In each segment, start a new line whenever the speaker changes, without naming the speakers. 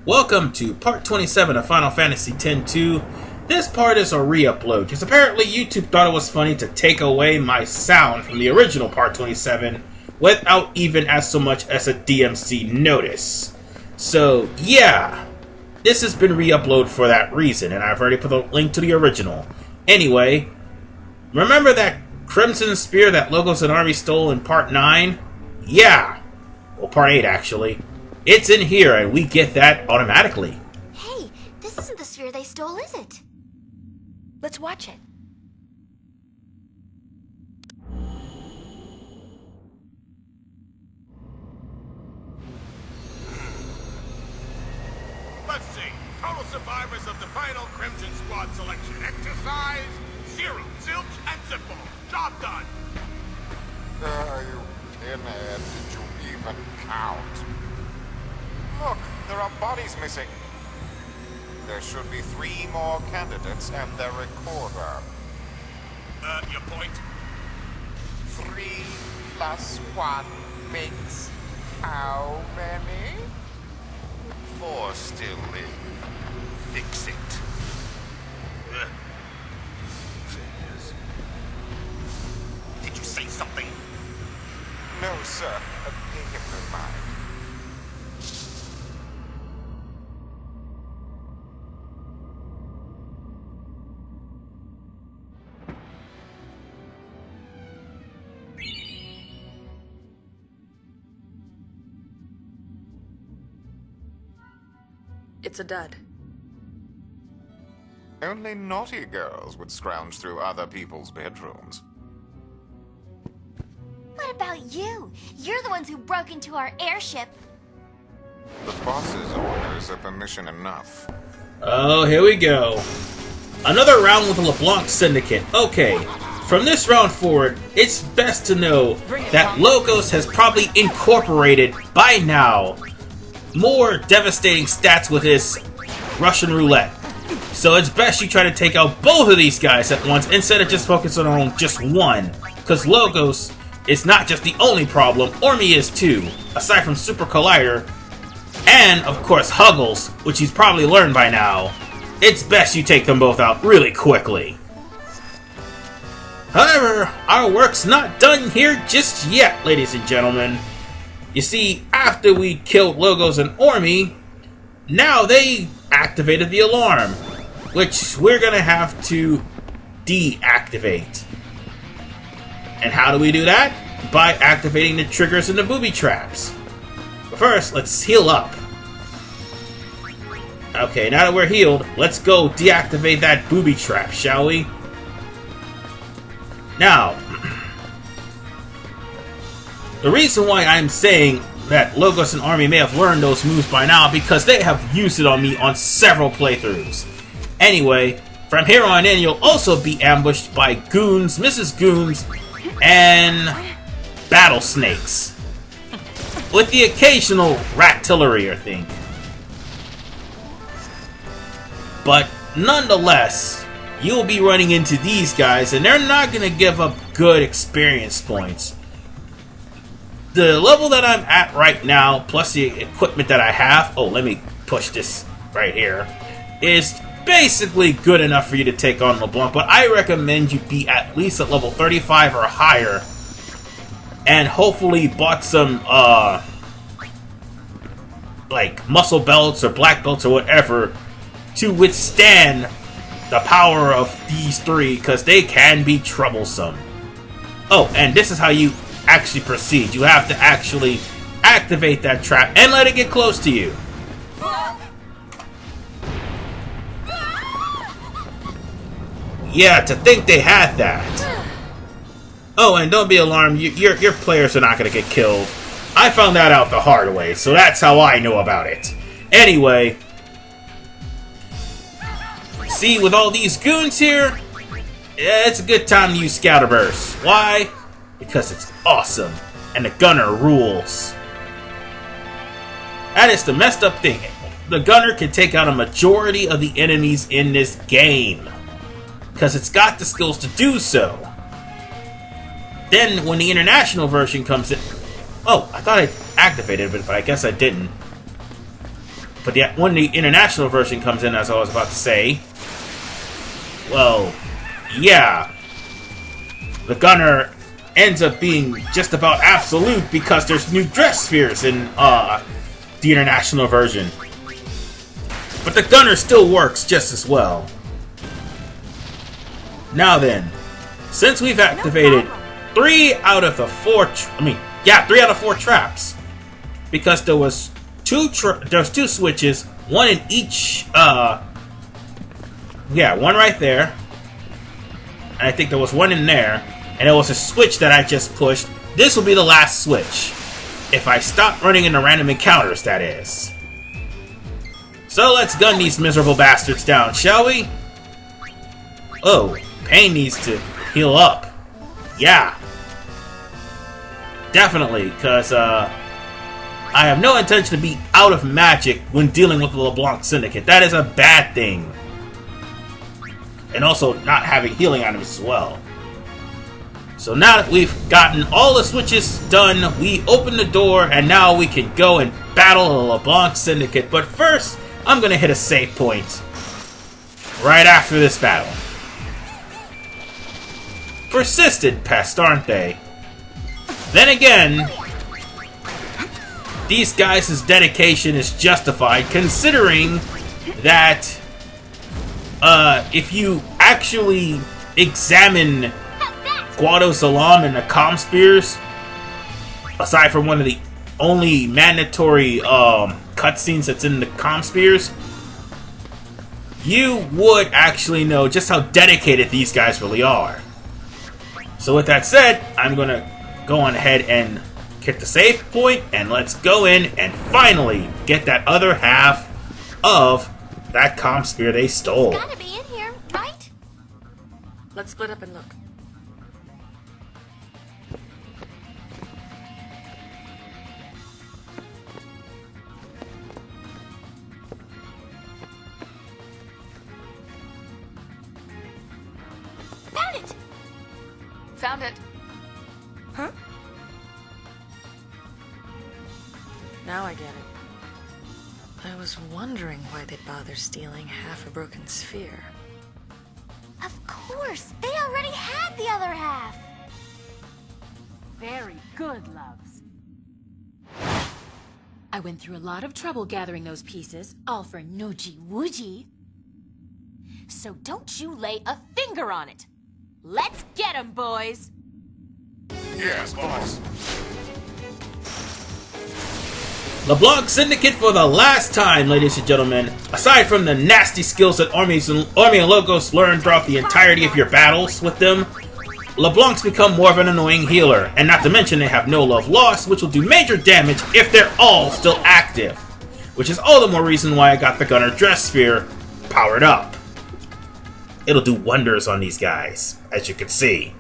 Welcome to part 27 of Final Fantasy X-2. This part is a re-upload, because apparently YouTube thought it was funny to take away my sound from the original part 27 without even as so much as a DMC notice. So, yeah, this has been re-uploaded for that reason, and I've already put a link to the original. Anyway, remember that Crimson Spear that Logos and Army stole in part 9? Yeah! Well, part 8 actually. It's in here, and we get that automatically.
Hey, this isn't the sphere they stole, is it? Let's watch it.
Let's see. Total survivors of the final Crimson Squad selection. Exercise, 0, zilch, and simple. Job done.
You pinhead, did you even count? Look, there are bodies missing. There should be 3 more candidates and their recorder.
Your point?
3 plus 1 makes how many? 4 still live.
Fix it. Did you say something?
No, sir. Pay him no mind.
It's a dud.
Only naughty girls would scrounge through other people's bedrooms.
What about you? You're the ones who broke into our airship.
The boss's orders are permission enough.
Oh, here we go. Another round with the LeBlanc Syndicate. Okay, from this round forward, it's best to know that Logos has probably incorporated, by now, more devastating stats with his Russian roulette. So it's best you try to take out both of these guys at once instead of just focusing on just one. Because Logos is not just the only problem, Ormy is too, aside from Super Collider, and of course Huggles, which he's probably learned by now. It's best you take them both out really quickly. However, our work's not done here just yet, ladies and gentlemen. You see, after we killed Logos and Ormy, now they activated the alarm, which we're gonna have to deactivate. And how do we do that? By activating the triggers and the booby traps. But first, let's heal up. Okay, now that we're healed, let's go deactivate that booby trap, shall we? Now, the reason why I'm saying that Logos and Army may have learned those moves by now because they have used it on me on several playthroughs. Anyway, from here on in, you'll also be ambushed by goons, Mrs. Goons, and battle snakes. With the occasional ratillery, I think. But nonetheless, you'll be running into these guys, and they're not going to give up good experience points. The level that I'm at right now, plus the equipment that I have, oh, let me push this right here, is basically good enough for you to take on LeBlanc, but I recommend you be at least at level 35 or higher, and hopefully bought some, like, muscle belts or black belts or whatever to withstand the power of these 3, because they can be troublesome. Oh, and this is how you actually proceed. You have to actually activate that trap and let it get close to you. Yeah, to think they had that. Oh, and don't be alarmed, your players are not going to get killed. I found that out the hard way, so that's how I know about it. Anyway, see, with all these goons here, yeah, it's a good time to use Scouter Burst. Why? Because it's awesome, and the gunner rules. That is the messed up thing. The gunner can take out a majority of the enemies in this game, because it's got the skills to do so. Then, when the international version comes in... Oh, I thought I activated it, but I guess I didn't. But when the international version comes in, as I was about to say, well, yeah, the gunner ends up being just about absolute because there's new dress spheres in the international version. But the gunner still works just as well. Now then, since we've activated 3 out of the 4, 3 out of 4 traps, because there was there's 2 switches, one in each, one right there, and I think there was one in there, and there was a switch that I just pushed. This will be the last switch, if I stop running into random encounters, that is. So let's gun these miserable bastards down, shall we? Oh, Pain needs to heal up. Yeah. Definitely, because I have no intention to be out of magic when dealing with the LeBlanc Syndicate. That is a bad thing. And also not having healing items as well. So now that we've gotten all the switches done, we open the door and now we can go and battle the LeBlanc Syndicate. But first, I'm going to hit a save point right after this battle. Persistent pests, aren't they? Then again, these guys' dedication is justified considering that if you actually examine Guado's Alarm and the comm spears, aside from one of the only mandatory cutscenes that's in the comm spears, you would actually know just how dedicated these guys really are. So with that said, I'm gonna go on ahead and hit the save point, and let's go in and finally get that other half of that comm spear they stole.
It's gotta be in here, right?
Let's split up and look.
Found it!
Found it.
Huh?
Now I get it. I was wondering why they'd bother stealing half a broken sphere.
Of course! They already had the other half!
Very good, loves. I went through a lot of trouble gathering those pieces, all for noogie woogie. So don't you lay a finger on it. Let's get 'em, boys!
Yes, boss.
LeBlanc Syndicate for the last time, ladies and gentlemen. Aside from the nasty skills that Army and Logos learn throughout the entirety of your battles with them, LeBlanc's become more of an annoying healer, and not to mention they have no love lost, which will do major damage if they're all still active. Which is all the more reason why I got the Gunner Dress Sphere powered up. It'll do wonders on these guys, as you can see.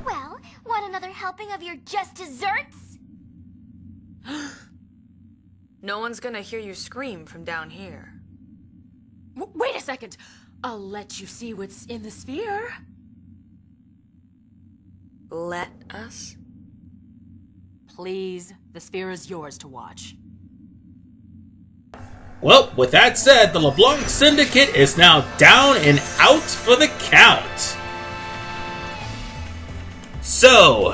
Well, want another helping of your just desserts?
No one's gonna hear you scream from down here.
Wait a second! I'll let you see what's in the sphere.
Let us?
Please, the sphere is yours to watch.
Well, with that said, the LeBlanc Syndicate is now down and out for the count. So,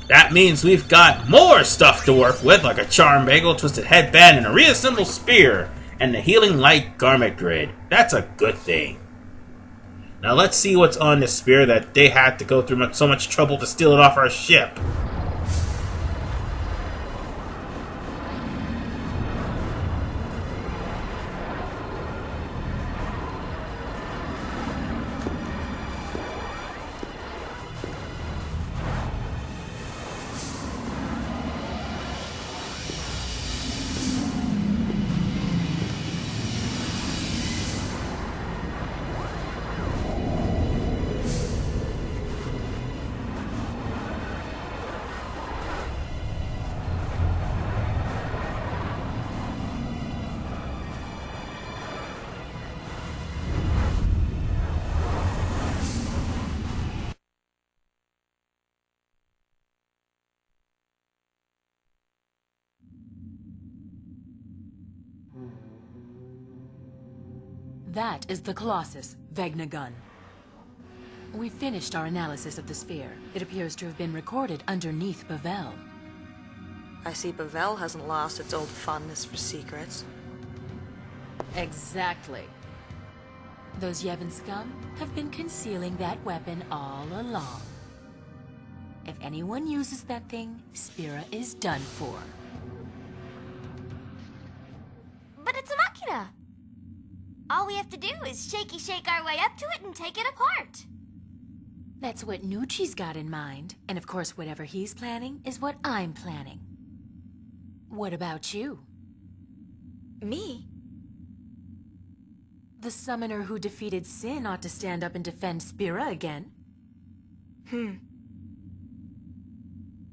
that means we've got more stuff to work with, like a Charm Bagel, Twisted Headband, and a Reassembled Spear, and the Healing Light Garment Grid. That's a good thing. Now let's see what's on this spear that they had to go through so much trouble to steal it off our ship.
That is the Colossus, Vegna gun. We finished our analysis of the sphere. It appears to have been recorded underneath Bavel.
I see Bavel hasn't lost its old fondness for secrets.
Exactly. Those Yevon scum have been concealing that weapon all along. If anyone uses that thing, Spira is done for.
But it's a machina. All we have to do is shaky shake our way up to it and take it apart.
That's what Nucci's got in mind. And of course, whatever he's planning is what I'm planning. What about you?
Me?
The summoner who defeated Sin ought to stand up and defend Spira again.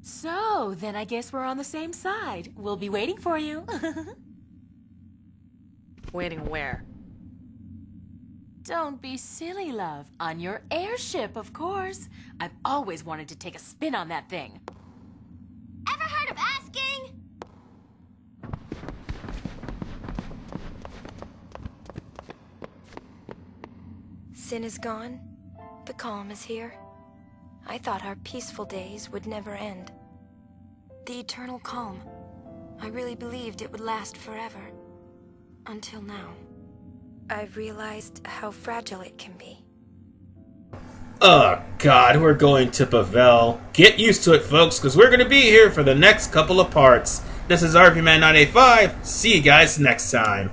So, then I guess we're on the same side. We'll be waiting for you.
Waiting where?
Don't be silly, love. On your airship, of course. I've always wanted to take a spin on that thing.
Ever heard of asking?
Sin is gone. The calm is here. I thought our peaceful days would never end. The eternal calm. I really believed it would last forever. Until now. I've realized how fragile it can be.
Oh god, we're going to Bavel. Get used to it, folks, because we're going to be here for the next couple of parts. This is RPMan985. See you guys next time.